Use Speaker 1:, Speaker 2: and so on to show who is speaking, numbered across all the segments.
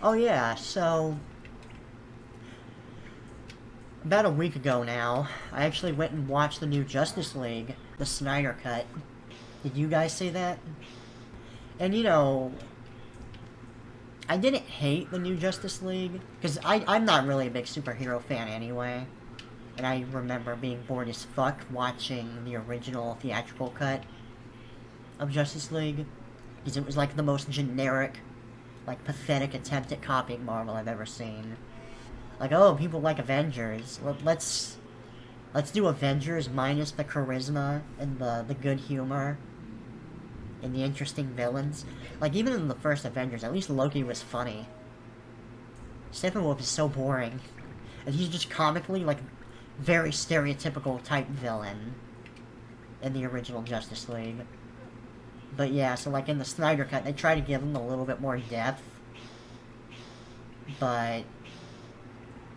Speaker 1: Oh yeah, so about a week ago now, I actually went and watched the new Justice League, the Snyder Cut. Did you guys see that? And you know, I didn't hate the new Justice League, because I'm not really a big superhero fan anyway. And I remember being bored as fuck watching the original theatrical cut of Justice League, because it was like the most generic, like pathetic attempt at copying Marvel I've ever seen. Like, oh, people like Avengers. Let's do Avengers minus the charisma and the good humor and the interesting villains. Like, even in the first Avengers, at least Loki was funny. Steppenwolf is so boring. And he's just comically, like, very stereotypical type villain in the original Justice League. But yeah, so like in the Snyder Cut, they try to give him a little bit more depth. But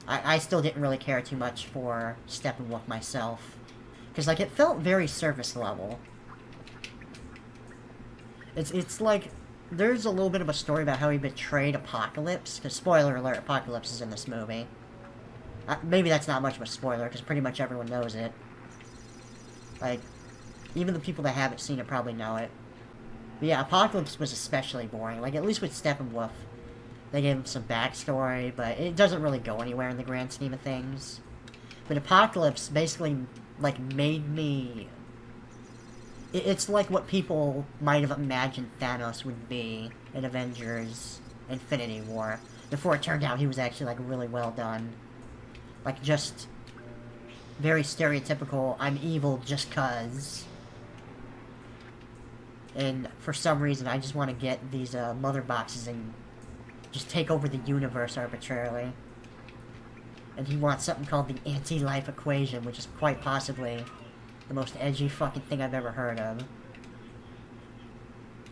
Speaker 1: I still didn't really care too much for Steppenwolf myself. Because, like, it felt very surface level. It's like, there's a little bit of a story about how he betrayed Apocalypse. Because, spoiler alert, Apocalypse is in this movie. Maybe that's not much of a spoiler, because pretty much everyone knows it. Like, even the people that haven't seen it probably know it. But yeah, Apocalypse was especially boring. Like, at least with Steppenwolf, they gave him some backstory, but it doesn't really go anywhere in the grand scheme of things. But Apocalypse basically, like, made me... It's like what people might have imagined Thanos would be in Avengers Infinity War, before it turned out he was actually, like, really well done. Like, just very stereotypical, I'm evil just 'cause. And for some reason, I just want to get these mother boxes and just take over the universe arbitrarily. And he wants something called the anti-life equation, which is quite possibly the most edgy fucking thing I've ever heard of.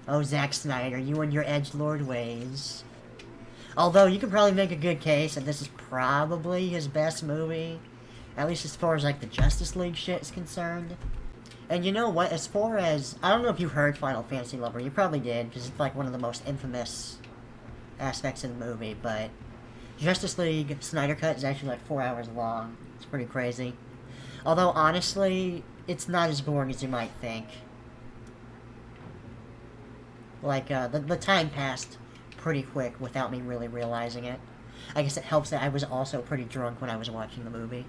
Speaker 1: Oh, Zack Snyder, you and your edgelord ways. Although, you could probably make a good case that this is probably his best movie. At least as far as, like, the Justice League shit is concerned. And you know what, as far as... I don't know if you heard Final Fantasy Lover, you probably did, because it's, like, one of the most infamous aspects of the movie, but Justice League Snyder Cut is actually like 4 hours long. It's pretty crazy. Although, honestly, it's not as boring as you might think. Like, the time passed pretty quick without me really realizing it. I guess it helps that I was also pretty drunk when I was watching the movie.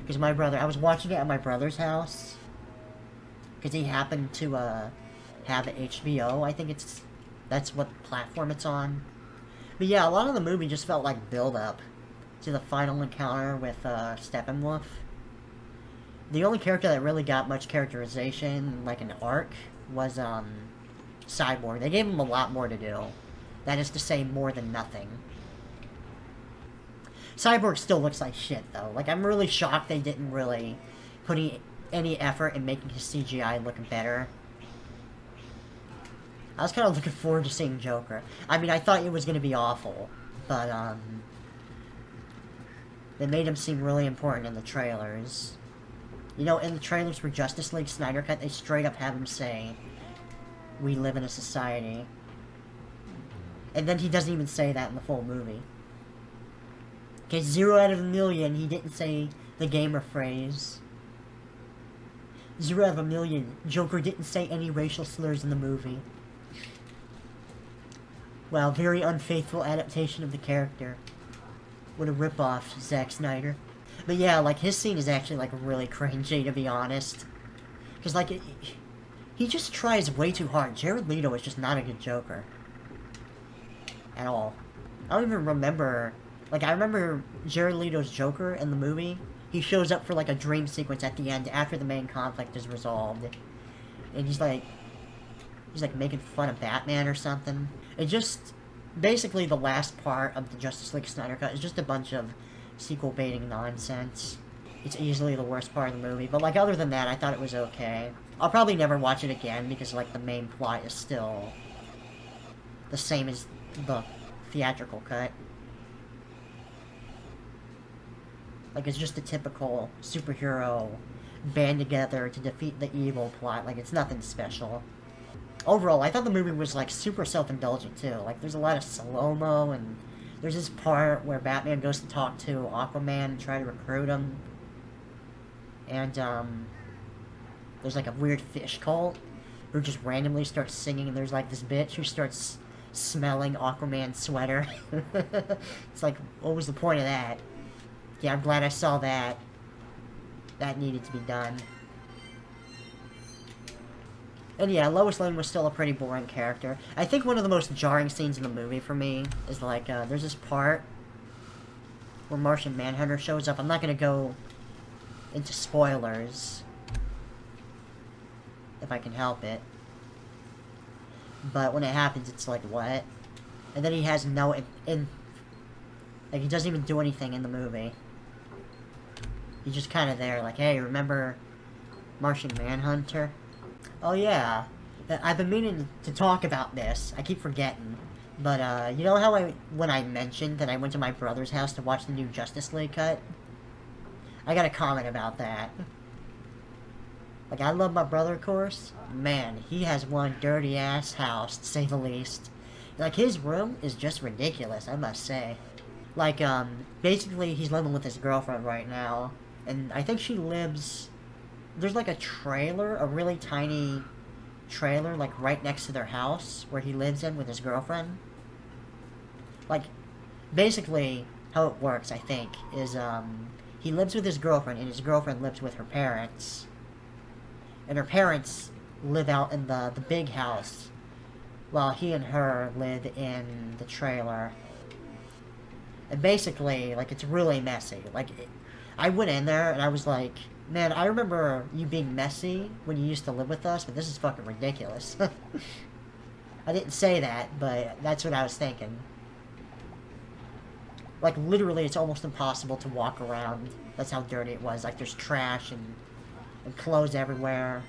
Speaker 1: Because I was watching it at my brother's house. Because he happened to, have HBO, I think that's what platform it's on. But yeah, a lot of the movie just felt like build-up to the final encounter with, Steppenwolf. The only character that really got much characterization, like an arc, was, Cyborg. They gave him a lot more to do. That is to say, more than nothing. Cyborg still looks like shit, though. Like, I'm really shocked they didn't really put any effort in making his CGI look better. I was kind of looking forward to seeing Joker. I mean, I thought it was going to be awful, but, they made him seem really important in the trailers. You know, in the trailers for Justice League Snyder Cut, they straight up have him say, "We live in a society." And then he doesn't even say that in the full movie. Okay, 0 out of a million, he didn't say the gamer phrase. 0 out of a million, Joker didn't say any racial slurs in the movie. Wow, very unfaithful adaptation of the character. What a ripoff, Zack Snyder. But yeah, like, his scene is actually, like, really cringy, to be honest. Because, like, he just tries way too hard. Jared Leto is just not a good Joker. At all. I don't even remember... Like, I remember Jared Leto's Joker in the movie. He shows up for, like, a dream sequence at the end after the main conflict is resolved. And he's like, making fun of Batman or something. It just... Basically, the last part of the Justice League Snyder Cut is just a bunch of sequel-baiting nonsense. It's easily the worst part of the movie. But, like, other than that, I thought it was okay. I'll probably never watch it again because, like, the main plot is still the same as the theatrical cut. Like, it's just a typical superhero band together to defeat the evil plot. Like, it's nothing special. overall, I thought the movie was, like, super self-indulgent, too. Like, there's a lot of slow-mo, and there's this part where Batman goes to talk to Aquaman and try to recruit him. And, there's, like, a weird fish cult who just randomly starts singing, and there's, like, this bitch who starts smelling Aquaman's sweater. It's like, what was the point of that? Yeah, I'm glad I saw that. That needed to be done. And yeah, Lois Lane was still a pretty boring character. I think one of the most jarring scenes in the movie for me is, like, there's this part where Martian Manhunter shows up. I'm not gonna go into spoilers, if I can help it. But when it happens, it's like, what? And then he has no... like, he doesn't even do anything in the movie. He's just kind of there, like, hey, remember Martian Manhunter? Oh, yeah. I've been meaning to talk about this. I keep forgetting. But, you know how when I mentioned that I went to my brother's house to watch the new Justice League cut? I got a comment about that. Like, I love my brother, of course. Man, he has one dirty-ass house, to say the least. Like, his room is just ridiculous, I must say. Like, basically, he's living with his girlfriend right now. And I think she lives... There's, like, a trailer, a really tiny trailer, like, right next to their house, where he lives in with his girlfriend. Like, basically, how it works, I think, is, he lives with his girlfriend, and his girlfriend lives with her parents. And her parents live out in the big house, while he and her live in the trailer. And basically, like, it's really messy. Like, I went in there, and I was like, man, I remember you being messy when you used to live with us, but this is fucking ridiculous. I didn't say that, but that's what I was thinking. Like, literally, it's almost impossible to walk around. That's how dirty it was. Like, there's trash and clothes everywhere.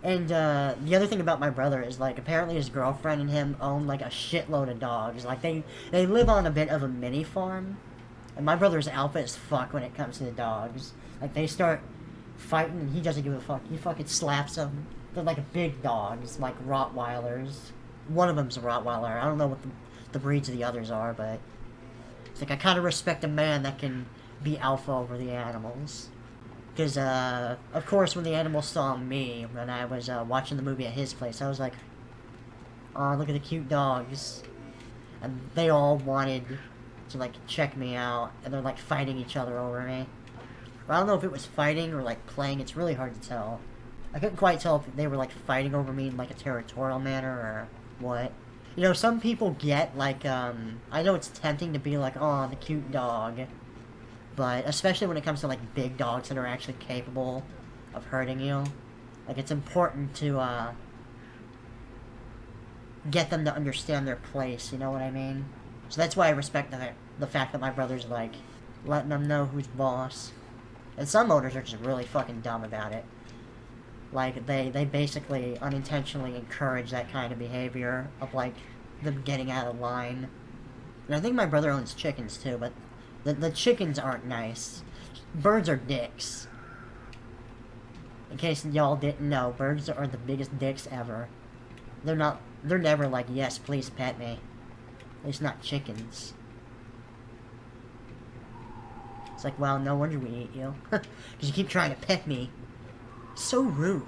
Speaker 1: And, the other thing about my brother is, like, apparently his girlfriend and him own, like, a shitload of dogs. Like, they live on a bit of a mini farm. And my brother's alpha as fuck when it comes to the dogs. Like, they start fighting and he doesn't give a fuck. He fucking slaps them. They're, like, big dogs, like Rottweilers. One of them's a Rottweiler. I don't know what the breeds of the others are, but... It's like, I kind of respect a man that can be alpha over the animals. Because, of course, when the animals saw me, when I was, watching the movie at his place, I was like, oh, look at the cute dogs. And they all wanted to, like, check me out, and they're, like, fighting each other over me. But I don't know if it was fighting or, like, playing. It's really hard to tell. I couldn't quite tell if they were, like, fighting over me in, like, a territorial manner or what. You know, some people get, like, I know it's tempting to be like, oh, the cute dog. But, especially when it comes to, like, big dogs that are actually capable of hurting you. Like, it's important to, get them to understand their place, you know what I mean? So that's why I respect the fact that my brother's, like, letting them know who's boss. And some owners are just really fucking dumb about it. Like, they basically unintentionally encourage that kind of behavior of, like, them getting out of line. And I think my brother owns chickens, too, but the chickens aren't nice. Birds are dicks. In case y'all didn't know, birds are the biggest dicks ever. They're never like, yes, please pet me. At least not chickens. It's like, well, no wonder we eat you. Because you keep trying to pet me. So rude.